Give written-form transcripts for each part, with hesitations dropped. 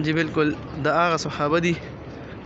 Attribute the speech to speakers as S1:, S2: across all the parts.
S1: जी बिल्कुल द आगा सहाबा दी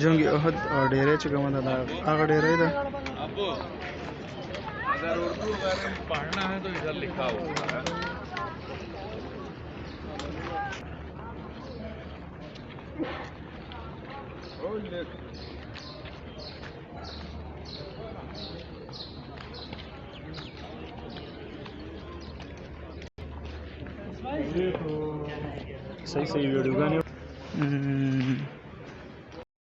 S1: जंग अहद और डेरे चुका मतलब आगे डेरे था.
S2: अगर उर्दू पढ़ना है तो इधर लिखा होगा.
S1: सही वीडियो गाने